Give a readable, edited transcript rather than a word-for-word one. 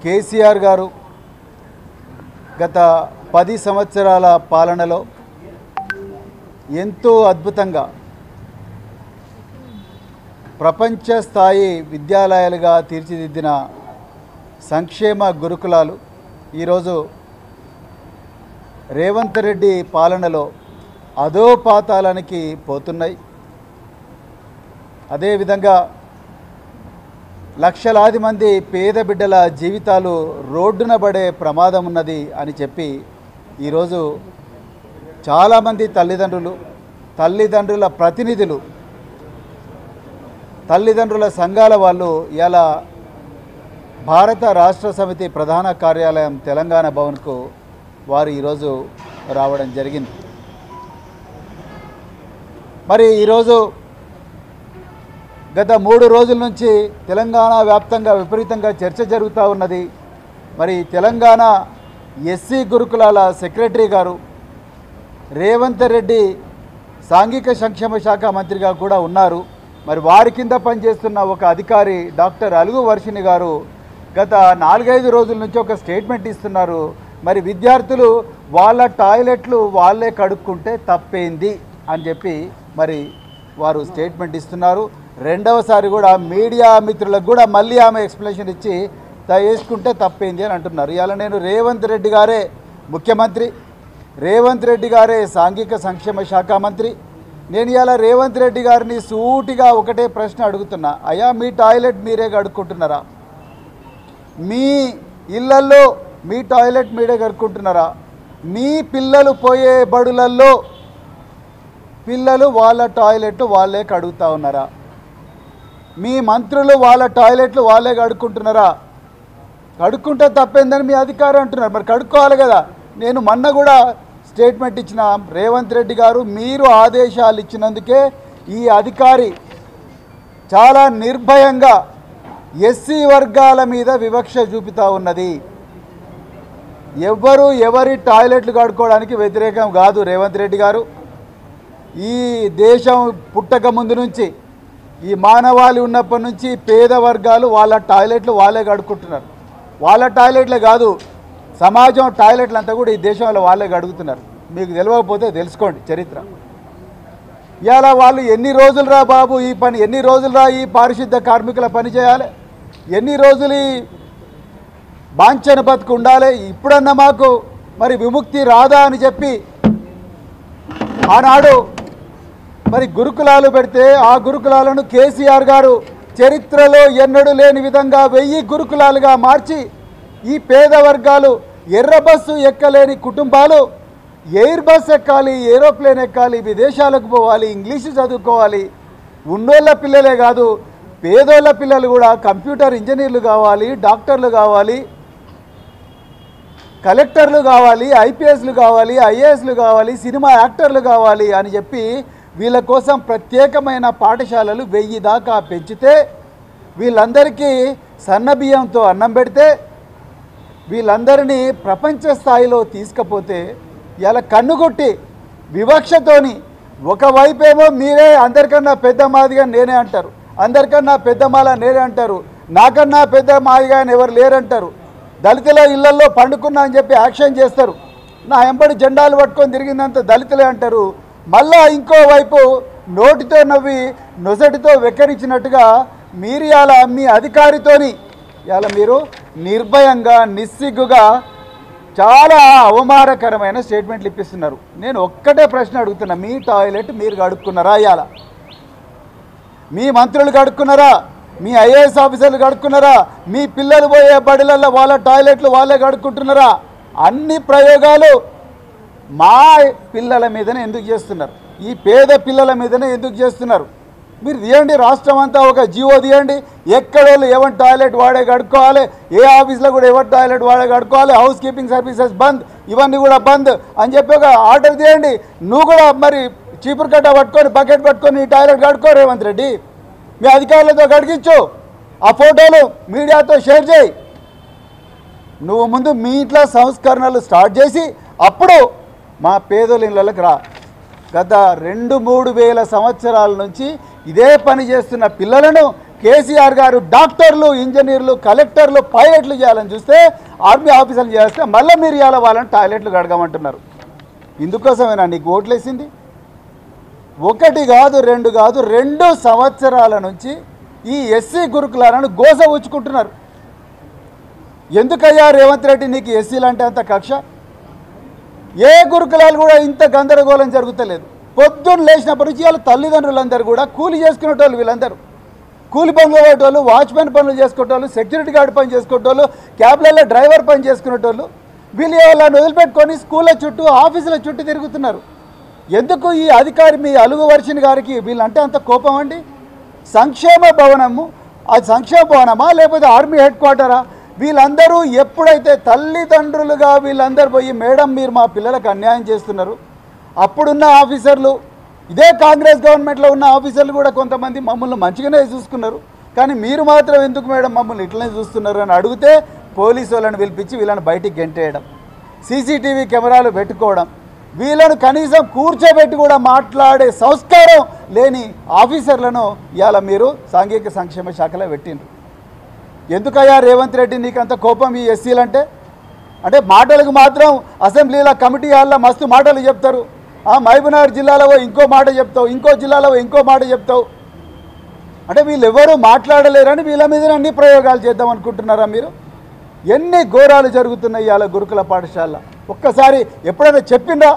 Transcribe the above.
కేసీఆర్ గారు గత 10 సంవత్సరాల పాలనలో ఎంతో అద్భుతంగా ప్రపంచ స్థాయి విద్యాలయాలుగా తీర్చిదిద్దిన సంక్షేమ గురుకులాలు ఈరోజు రేవంత్ రెడ్డి పాలనలో అధోపాతాళానికి పోతున్నాయి. అదేవిధంగా లక్షలాది మంది పేద బిడ్డల జీవితాలు రోడ్డున పడే ప్రమాదం ఉన్నది అని చెప్పి ఈరోజు చాలామంది తల్లిదండ్రుల ప్రతినిధులు, తల్లిదండ్రుల సంఘాల వాళ్ళు ఇలా భారత రాష్ట్ర సమితి ప్రధాన కార్యాలయం తెలంగాణ భవన్కు వారు ఈరోజు రావడం జరిగింది. మరి ఈరోజు గత 3 రోజుల నుంచి తెలంగాణ వ్యాప్తంగా విపరీతంగా చర్చ జరుగుతూ ఉన్నది. మరి తెలంగాణ ఎస్సీ గురుకులాల సెక్రటరీ గారు రేవంత్ రెడ్డి సాంఘిక సంక్షేమ శాఖ మంత్రిగా కూడా ఉన్నారు. మరి వారి కింద పనిచేస్తున్న ఒక అధికారి డాక్టర్ అలుగు వర్షిణి గారు గత 4-5 రోజుల నుంచి ఒక స్టేట్మెంట్ ఇస్తున్నారు. మరి విద్యార్థులు వాళ్ళ టాయిలెట్లు వాళ్ళే కడుక్కుంటే తప్పేంది అని చెప్పి మరి వారు స్టేట్మెంట్ ఇస్తున్నారు. రెండవసారి కూడా మీడియా మిత్రులకు కూడా మళ్ళీ ఆమె ఎక్స్ప్లెనేషన్ ఇచ్చి వేసుకుంటే తప్పేంది అని అంటున్నారు. ఇవాళ నేను రేవంత్ రెడ్డి గారే ముఖ్యమంత్రి, రేవంత్ రెడ్డి గారే సాంఘిక సంక్షేమ శాఖ మంత్రి. నేను ఇవాళ రేవంత్ రెడ్డి గారిని సూటిగా ఒకటే ప్రశ్న అడుగుతున్నా. అయ్యా, మీ టాయిలెట్ మీరే కడుక్కుంటున్నారా? మీ ఇళ్లల్లో మీ టాయిలెట్ మీరే కడుక్కుంటున్నారా? మీ పిల్లలు పోయే బడులల్లో పిల్లలు వాళ్ళ టాయిలెట్ వాళ్ళే కడుగుతూ ఉన్నారా? మీ మంత్రులు వాళ్ళ టాయిలెట్లు వాళ్ళే కడుక్కుంటున్నారా? కడుక్కుంటే తప్పేందని మీ అధికారం అంటున్నారు. మరి కడుక్కోవాలి కదా. నేను మొన్న కూడా స్టేట్మెంట్ ఇచ్చిన రేవంత్ రెడ్డి గారు, మీరు ఆదేశాలు ఇచ్చినందుకే ఈ అధికారి చాలా నిర్భయంగా ఎస్సీ వర్గాల మీద వివక్ష చూపుతూ ఉన్నది. ఎవరి టాయిలెట్లు కడుక్కోవడానికి వ్యతిరేకం కాదు రేవంత్ రెడ్డి గారు. ఈ దేశం పుట్టక ముందు నుంచి, ఈ మానవాళి ఉన్నప్పటి నుంచి పేద వర్గాలు వాళ్ళ టాయిలెట్లు వాళ్ళే కడుక్కుంటున్నారు. వాళ్ళ టాయిలెట్లే కాదు, సమాజం టాయిలెట్లు అంతా కూడా ఈ దేశంలో వాళ్ళే కడుగుతున్నారు. మీకు తెలియకపోతే తెలుసుకోండి చరిత్ర. ఇవాళ వాళ్ళు ఎన్ని రోజులు రా బాబు ఈ పని, ఎన్ని రోజులు రా ఈ పారిశుద్ధ కార్మికుల పని చేయాలి, ఎన్ని రోజులు ఈ బాంఛన బతుకు ఉండాలి, ఇప్పుడన్నా మాకు మరి విముక్తి రాదా అని చెప్పి ఆనాడు మరి గురుకులాలు పెడితే ఆ గురుకులాలను కేసీఆర్ గారు చరిత్రలో ఎన్నడూ లేని విధంగా 1000 గురుకులాలుగా మార్చి ఈ పేద వర్గాలు, ఎర్ర బస్సు ఎక్కలేని కుటుంబాలు ఎయిర్ బస్ ఎక్కాలి, ఏరోప్లేన్ ఎక్కాలి, విదేశాలకు పోవాలి, ఇంగ్లీషు చదువుకోవాలి. ఉన్నోళ్ళ పిల్లలే కాదు, పేదోళ్ళ పిల్లలు కూడా కంప్యూటర్ ఇంజనీర్లు కావాలి, డాక్టర్లు కావాలి, కలెక్టర్లు కావాలి, ఐపీఎస్లు కావాలి, ఐఏఎస్లు కావాలి, సినిమా యాక్టర్లు కావాలి అని చెప్పి వీళ్ళ కోసం ప్రత్యేకమైన పాఠశాలలు 1000 దాకా పెంచితే, వీళ్ళందరికీ సన్నబియ్యంతో అన్నం పెడితే, వీళ్ళందరినీ ప్రపంచ స్థాయిలో తీసుకపోతే ఇలా కన్నుగుట్టి వివక్షతోని ఒకవైపేమో మీరే అందరికన్నా పెద్ద మాదిగా నేనే అంటారు, అందరికన్నా పెద్ద మాల నేనే అంటారు, నాకన్నా పెద్ద మాదిగా ఎవరు లేరంటారు, దళితుల ఇళ్లల్లో పండుకున్నా అని చెప్పి యాక్షన్ చేస్తారు, నా ఎంబడి జెండాలు పట్టుకొని తిరిగిందంత దళితులే అంటారు. మళ్ళా ఇంకోవైపు నోటితో నవ్వి నొసటితో వెక్కరించినట్టుగా మీరు ఇలా మీ అధికారితోని ఇలా మీరు నిర్భయంగా నిస్సిగ్గుగా చాలా అవమానకరమైన స్టేట్మెంట్లు ఇప్పిస్తున్నారు. నేను ఒక్కటే ప్రశ్న అడుగుతున్నా, మీ టాయిలెట్ మీరు కడుక్కున్నారా? ఇవాళ మీ మంత్రులు కడుక్కున్నారా? మీ ఐఏఎస్ ఆఫీసర్లు కడుక్కున్నారా? మీ పిల్లలు పోయే బడిలల్లో వాళ్ళ టాయిలెట్లు వాళ్ళే కడుక్కుంటున్నారా? అన్ని ప్రయోగాలు మా పిల్లల మీదనే ఎందుకు చేస్తున్నారు? ఈ పేద పిల్లల మీదనే ఎందుకు చేస్తున్నారు? మీరు తీయండి, రాష్ట్రం అంతా ఒక జీవో తీయండి, ఎక్కడోళ్ళు ఎవరి టాయిలెట్ వాడే కడుక్కోవాలి, ఏ ఆఫీస్లో కూడా ఎవరి టాయిలెట్ వాడే కడుక్కోవాలి, హౌస్ కీపింగ్ సర్వీసెస్ బంద్, ఇవన్నీ కూడా బంద్ అని చెప్పి ఒక ఆర్డర్ తీయండి. నువ్వు కూడా మరి చీపురు కట్ట పట్టుకొని బకెట్ పట్టుకొని ఈ టాయిలెట్ కడుక్కో రేవంత్ రెడ్డి, మీ అధికారులతో కడిగించు, ఆ ఫోటోలు మీడియాతో షేర్ చేయి. నువ్వు ముందు మీ ఇంట్లో సంస్కరణలు స్టార్ట్ చేసి అప్పుడు మా పేదల ఇళ్ళకి రా. గత 2-3 వేల సంవత్సరాల నుంచి ఇదే పని చేస్తున్న పిల్లలను కేసీఆర్ గారు డాక్టర్లు, ఇంజనీర్లు, కలెక్టర్లు, పైలట్లు చేయాలని చూస్తే, ఆర్మీ ఆఫీసర్లు చేస్తే మళ్ళీ మీరు ఇవాళ వాళ్ళని టాయిలెట్లు కడగమంటున్నారు. ఇందుకోసమేనా నీకు ఓట్లేసింది? ఒకటి కాదు, రెండు కాదు, 2 సంవత్సరాల నుంచి ఈ ఎస్సీ గురుకులాలను గోస ఉంచుకుంటున్నారు. ఎందుకయ్యా రేవంత్ రెడ్డి నీకు ఎస్సీలు అంటే అంత కక్ష? ఏ గురుకులాలు కూడా ఇంత గందరగోళం జరుగుతలేదు. పొద్దున్న లేచినప్పటి నుంచి వాళ్ళ తల్లిదండ్రులందరూ కూడా కూలి చేసుకునేటోళ్ళు, వీళ్ళందరూ కూలి పనులు పోయేటోళ్ళు, వాచ్మెన్ పనులు చేసుకునేటోళ్ళు, సెక్యూరిటీ గార్డ్ పని చేసుకునేటోళ్ళు, క్యాబ్లలో డ్రైవర్ పని చేసుకునేటోళ్ళు. వీళ్ళు వాళ్ళని వదిలిపెట్టుకొని స్కూళ్ళ చుట్టూ, ఆఫీసుల చుట్టూ తిరుగుతున్నారు. ఎందుకు ఈ అధికారి మీ అలుగు వర్షిని గారికి వీళ్ళంటే అంత కోపం అండి? సంక్షేమ భవనము, అది సంక్షేమ భవనమా లేకపోతే ఆర్మీ హెడ్ క్వార్టరా? వీళ్ళందరూ ఎప్పుడైతే తల్లిదండ్రులుగా వీళ్ళందరూ పోయి, మేడం మీరు మా పిల్లలకు అన్యాయం చేస్తున్నారు, అప్పుడున్న ఆఫీసర్లు, ఇదే కాంగ్రెస్ గవర్నమెంట్లో ఉన్న ఆఫీసర్లు కూడా కొంతమంది మమ్మల్ని మంచిగానే చూసుకున్నారు, కానీ మీరు మాత్రం ఎందుకు మేడం మమ్మల్ని ఇట్లనే చూస్తున్నారు అని అడిగితే పోలీసు వాళ్ళని పిలిపించి వీళ్ళని బయటికి గెంటేయడం, సీసీటీవీ కెమెరాలు పెట్టుకోవడం, వీళ్ళను కనీసం కూర్చోబెట్టి కూడా మాట్లాడే సంస్కారం లేని ఆఫీసర్లను ఇవాళ మీరు సాంఘిక సంక్షేమ శాఖలో పెట్టిండ్రు. ఎందుకయ్యా రేవంత్ రెడ్డి నీకు అంత కోపం ఈ ఎస్సీలంటే? అంటే మాటలకు మాత్రం అసెంబ్లీలో, కమిటీ హాల్లో మస్తు మాటలు చెప్తారు. మహబూబ్నగర్ జిల్లాలో ఇంకో మాట చెప్తావు, ఇంకో జిల్లాలో ఇంకో మాట చెప్తావు. అంటే వీళ్ళు ఎవరు మాట్లాడలేరని వీళ్ళ మీద అన్ని ప్రయోగాలు చేద్దాం అనుకుంటున్నారా మీరు? ఎన్ని ఘోరాలు జరుగుతున్నాయి ఇవాళ గురుకుల పాఠశాల. ఒక్కసారి ఎప్పుడైనా చెప్పిందా?